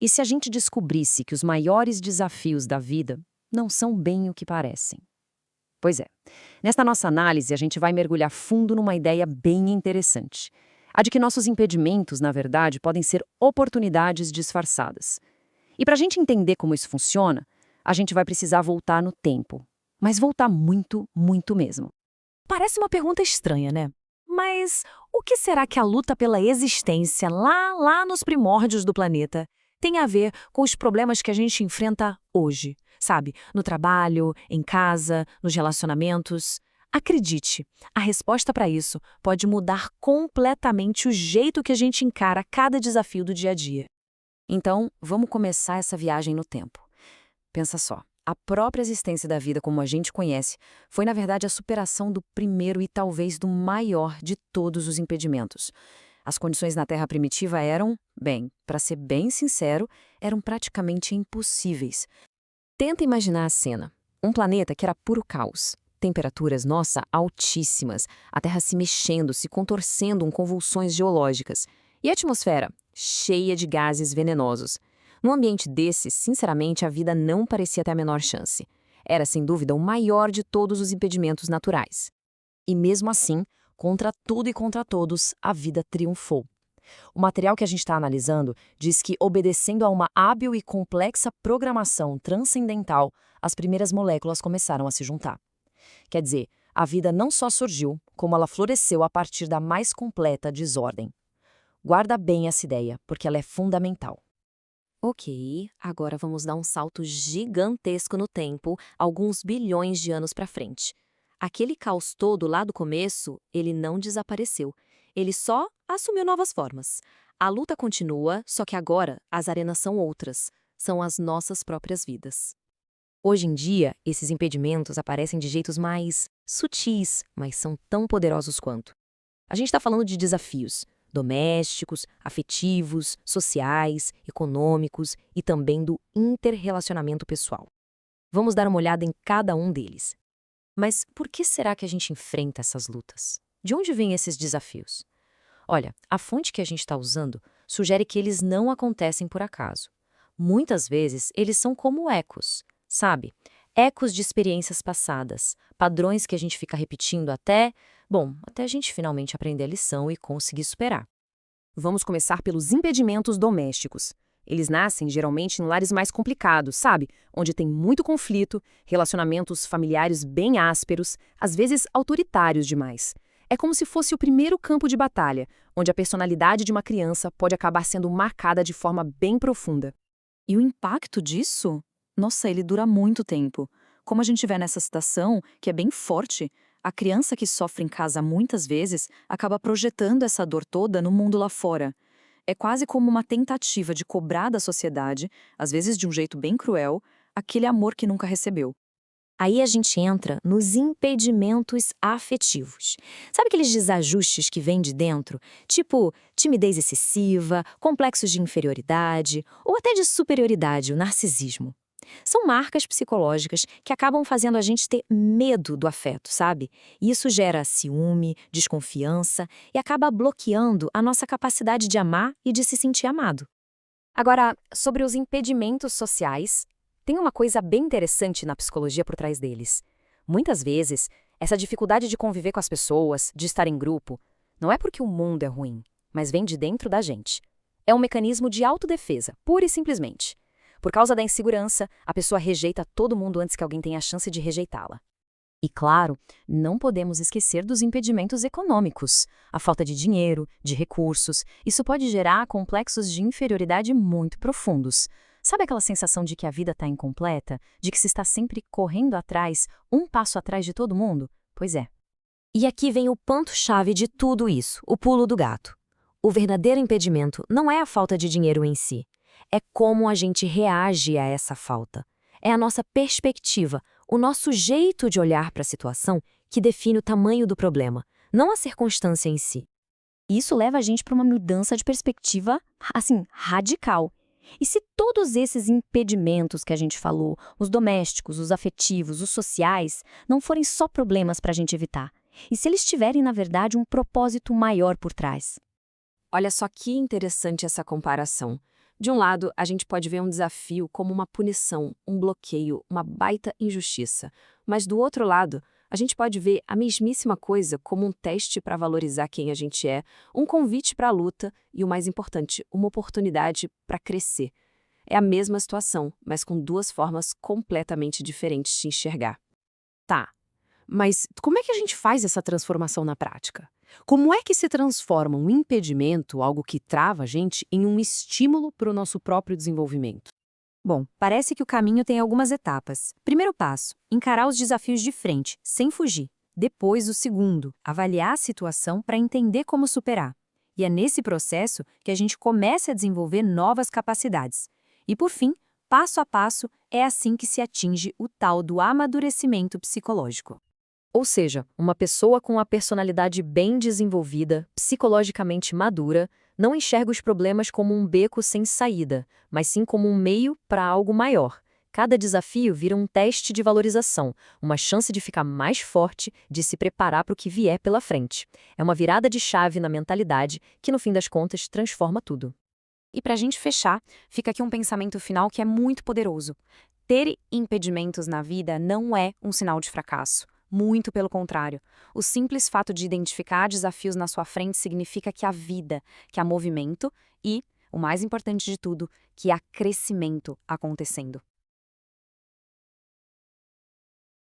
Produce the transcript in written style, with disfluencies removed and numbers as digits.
E se a gente descobrisse que os maiores desafios da vida não são bem o que parecem? Pois é, nesta nossa análise a gente vai mergulhar fundo numa ideia bem interessante. A de que nossos impedimentos, na verdade, podem ser oportunidades disfarçadas. E para a gente entender como isso funciona, a gente vai precisar voltar no tempo. Mas voltar muito, muito mesmo. Parece uma pergunta estranha, né? Mas o que será que a luta pela existência lá nos primórdios do planeta tem a ver com os problemas que a gente enfrenta hoje? Sabe, no trabalho, em casa, nos relacionamentos? Acredite, a resposta para isso pode mudar completamente o jeito que a gente encara cada desafio do dia a dia. Então, vamos começar essa viagem no tempo. Pensa só, a própria existência da vida como a gente conhece foi, na verdade, a superação do primeiro e talvez do maior de todos os impedimentos. As condições na Terra primitiva eram, bem, para ser bem sincero, eram praticamente impossíveis. Tenta imaginar a cena. Um planeta que era puro caos. Temperaturas, nossa, altíssimas. A Terra se mexendo, se contorcendo em convulsões geológicas. E a atmosfera? Cheia de gases venenosos. Num ambiente desse, sinceramente, a vida não parecia ter a menor chance. Era, sem dúvida, o maior de todos os impedimentos naturais. E mesmo assim, contra tudo e contra todos, a vida triunfou. O material que a gente está analisando diz que, obedecendo a uma hábil e complexa programação transcendental, as primeiras moléculas começaram a se juntar. Quer dizer, a vida não só surgiu, como ela floresceu a partir da mais completa desordem. Guarda bem essa ideia, porque ela é fundamental. Ok, agora vamos dar um salto gigantesco no tempo, alguns bilhões de anos para frente. Aquele caos todo lá do começo, ele não desapareceu. Ele só assumiu novas formas. A luta continua, só que agora as arenas são outras. São as nossas próprias vidas. Hoje em dia, esses impedimentos aparecem de jeitos mais sutis, mas são tão poderosos quanto. A gente está falando de desafios domésticos, afetivos, sociais, econômicos e também do interrelacionamento pessoal. Vamos dar uma olhada em cada um deles. Mas por que será que a gente enfrenta essas lutas? De onde vêm esses desafios? Olha, a fonte que a gente está usando sugere que eles não acontecem por acaso. Muitas vezes, eles são como ecos, sabe? Ecos de experiências passadas, padrões que a gente fica repetindo até a gente finalmente aprender a lição e conseguir superar. Vamos começar pelos impedimentos domésticos. Eles nascem geralmente em lares mais complicados, sabe? Onde tem muito conflito, relacionamentos familiares bem ásperos, às vezes autoritários demais. É como se fosse o primeiro campo de batalha, onde a personalidade de uma criança pode acabar sendo marcada de forma bem profunda. E o impacto disso? Nossa, ele dura muito tempo. Como a gente vê nessa citação, que é bem forte, a criança que sofre em casa muitas vezes acaba projetando essa dor toda no mundo lá fora. É quase como uma tentativa de cobrar da sociedade, às vezes de um jeito bem cruel, aquele amor que nunca recebeu. Aí a gente entra nos impedimentos afetivos. Sabe aqueles desajustes que vêm de dentro? Tipo timidez excessiva, complexos de inferioridade ou até de superioridade, o narcisismo. São marcas psicológicas que acabam fazendo a gente ter medo do afeto, sabe? E isso gera ciúme, desconfiança e acaba bloqueando a nossa capacidade de amar e de se sentir amado. Agora, sobre os impedimentos sociais, tem uma coisa bem interessante na psicologia por trás deles. Muitas vezes, essa dificuldade de conviver com as pessoas, de estar em grupo, não é porque o mundo é ruim, mas vem de dentro da gente. É um mecanismo de autodefesa, pura e simplesmente. Por causa da insegurança, a pessoa rejeita todo mundo antes que alguém tenha a chance de rejeitá-la. E claro, não podemos esquecer dos impedimentos econômicos. A falta de dinheiro, de recursos, isso pode gerar complexos de inferioridade muito profundos. Sabe aquela sensação de que a vida está incompleta? De que se está sempre correndo atrás, um passo atrás de todo mundo? Pois é. E aqui vem o ponto-chave de tudo isso, o pulo do gato. O verdadeiro impedimento não é a falta de dinheiro em si. É como a gente reage a essa falta. É a nossa perspectiva, o nosso jeito de olhar para a situação que define o tamanho do problema, não a circunstância em si. Isso leva a gente para uma mudança de perspectiva, radical. E se todos esses impedimentos que a gente falou, os domésticos, os afetivos, os sociais, não forem só problemas para a gente evitar? E se eles tiverem, na verdade, um propósito maior por trás? Olha só que interessante essa comparação. De um lado, a gente pode ver um desafio como uma punição, um bloqueio, uma baita injustiça. Mas do outro lado, a gente pode ver a mesmíssima coisa como um teste para valorizar quem a gente é, um convite para a luta e, o mais importante, uma oportunidade para crescer. É a mesma situação, mas com duas formas completamente diferentes de enxergar. Tá, mas como é que a gente faz essa transformação na prática? Como é que se transforma um impedimento, algo que trava a gente, em um estímulo para o nosso próprio desenvolvimento? Bom, parece que o caminho tem algumas etapas. Primeiro passo, encarar os desafios de frente, sem fugir. Depois, o segundo, avaliar a situação para entender como superar. E é nesse processo que a gente começa a desenvolver novas capacidades. E por fim, passo a passo, é assim que se atinge o tal do amadurecimento psicológico. Ou seja, uma pessoa com a personalidade bem desenvolvida, psicologicamente madura, não enxerga os problemas como um beco sem saída, mas sim como um meio para algo maior. Cada desafio vira um teste de valorização, uma chance de ficar mais forte, de se preparar para o que vier pela frente. É uma virada de chave na mentalidade que, no fim das contas, transforma tudo. E para a gente fechar, fica aqui um pensamento final que é muito poderoso. Ter impedimentos na vida não é um sinal de fracasso. Muito pelo contrário. O simples fato de identificar desafios na sua frente significa que há vida, que há movimento e, o mais importante de tudo, que há crescimento acontecendo.